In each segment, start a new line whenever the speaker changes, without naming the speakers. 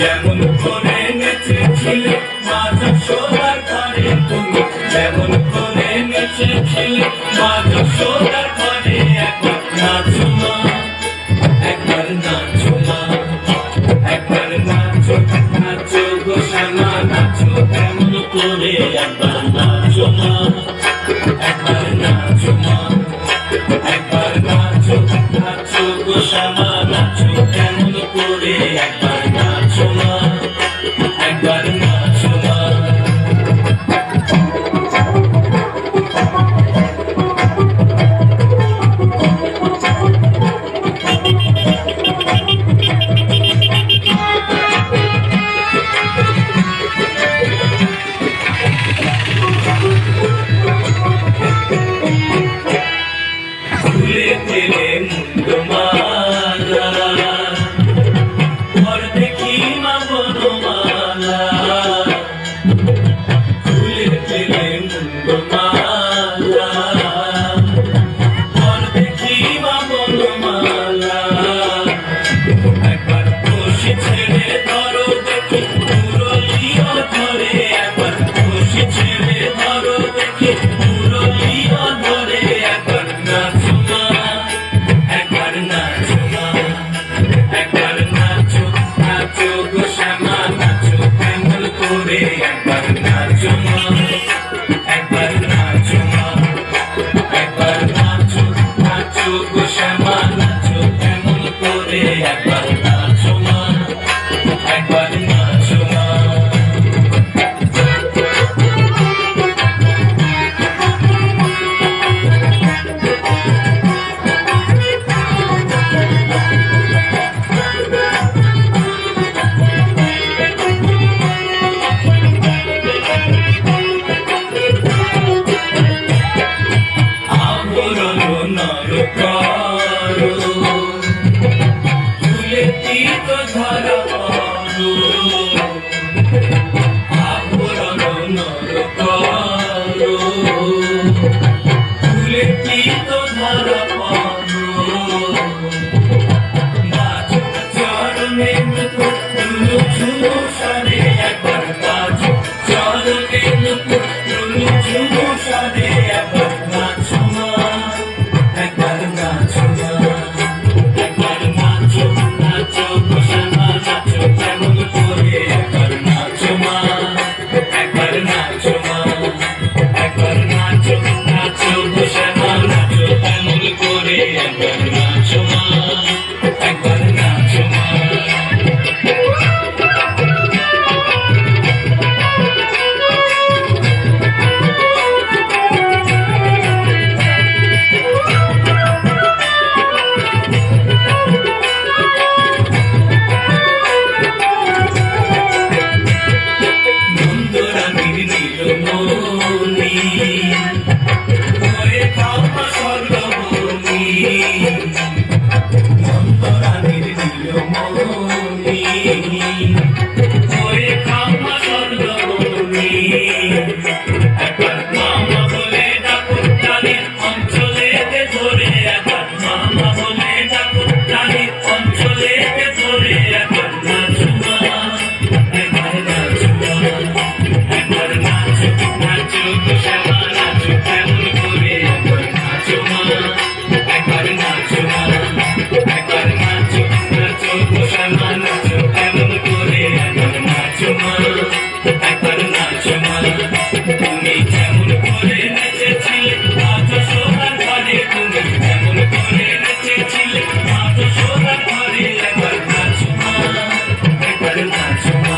যেমন করে নেচেছিলে মাধব সোনার ঘরে তুমি, যেমন করে নেচেছিলে মাধব সোনার ঘরে। একবার নাচো মা, একবার নাচো মা, একবার নাচো, নাচো গো শ্যামা নাচো কেমন করে। একবার নাচো মা, একবার নাচো মা, একবার নাচো, নাচো গো শ্যামা নাচো কেমন করে। একবার নাচো মা, একবার নাচো মা। ফুলে ফেলে মুন্ড মালা, ঘর দেখি মা বনমালা। ফুলে ফেলে মুন্ড মালা, ঘর দেখি মা বনমালা। একবার বসে ছেড়ে ধরো দেখি মুরলিও ধরে, একবার বসে ছেড়ে ধরো দেখি মুরলিও ধরে। একবার নাচো মা, একবার নাচো মা, একবার নাচো, নাচো গো শ্যামা নাচো কেমন করে। একবার নাচো মা, একবার নাচো মা, একবার নাচো, নাচো গো শ্যামা নাচো কেমন করে। একবার নাচো মা, একবার নাচো মা। আবরণ নর করো, ফুলে তীত ধরা করো। আবরণ নর করো, ফুলে তীত ধরা করো। বাজো চরণে মুকুট ঝুলু ঝুলু সারে, একবার বাজো চরণে মুকুট ঝুলু ঝুলু সারে। একবার নাচো মা, একবার নাচো মা, একবার নাচো, নাচো গো শ্যামা নাচো কেমন করে। একবার নাচো মা, একবার নাচো মা, একবার নাচো, নাচো গো শ্যামা নাচো কেমন করে। একবার নাচো মা, একবার নাচো মা। নন্দরানীর নীলমণি হয়ে কামনা স্বর্গমণি, নন্দরানীর নীলমণি হয়ে কামনা স্বর্গমণি। একবার মামা বলে ডাকো টালির অঞ্চলেতে ধরে, একবার মামা বলে ডাকো টালির অঞ্চলেতে ধরে। একবার নাচো মা, একবার নাচো মা, একবার নাচো, নাচো গো শ্যামা নাচো কেমন করে। একবার নাচো মা, একবার নাচো মা, একবার নাচো, নাচো গো শ্যামা নাচো কেমন করে। একবার নাচো মা, একবার নাচো মা। তুমি যেমন করে নেচেছিলে মাধব সোনার ঘরে, তুমি যেমন করে নেচেছিলে মাধব সোনার ঘরে। একবার নাচো মা, একবার নাচো মা,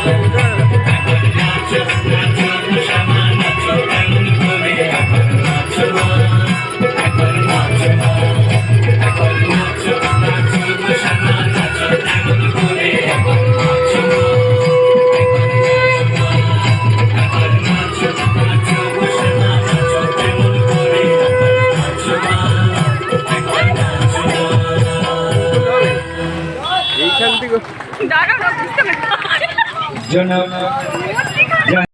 একবার নাচো, নাচো গো শ্যামা নাচো কেমন করে। একবার নাচো মা, একবার নাচো মা, একবার নাচো, নাচো গো শ্যামা নাচো কেমন করে। একবার নাচো মা, একবার নাচো মা, একবার নাচো, নাচো গো শ্যামা নাচো কেমন করে। একবার নাচো মা, একবার নাচো মা।
এইখান থেকে
দাঁড়াও বুঝতে পারছি
জনক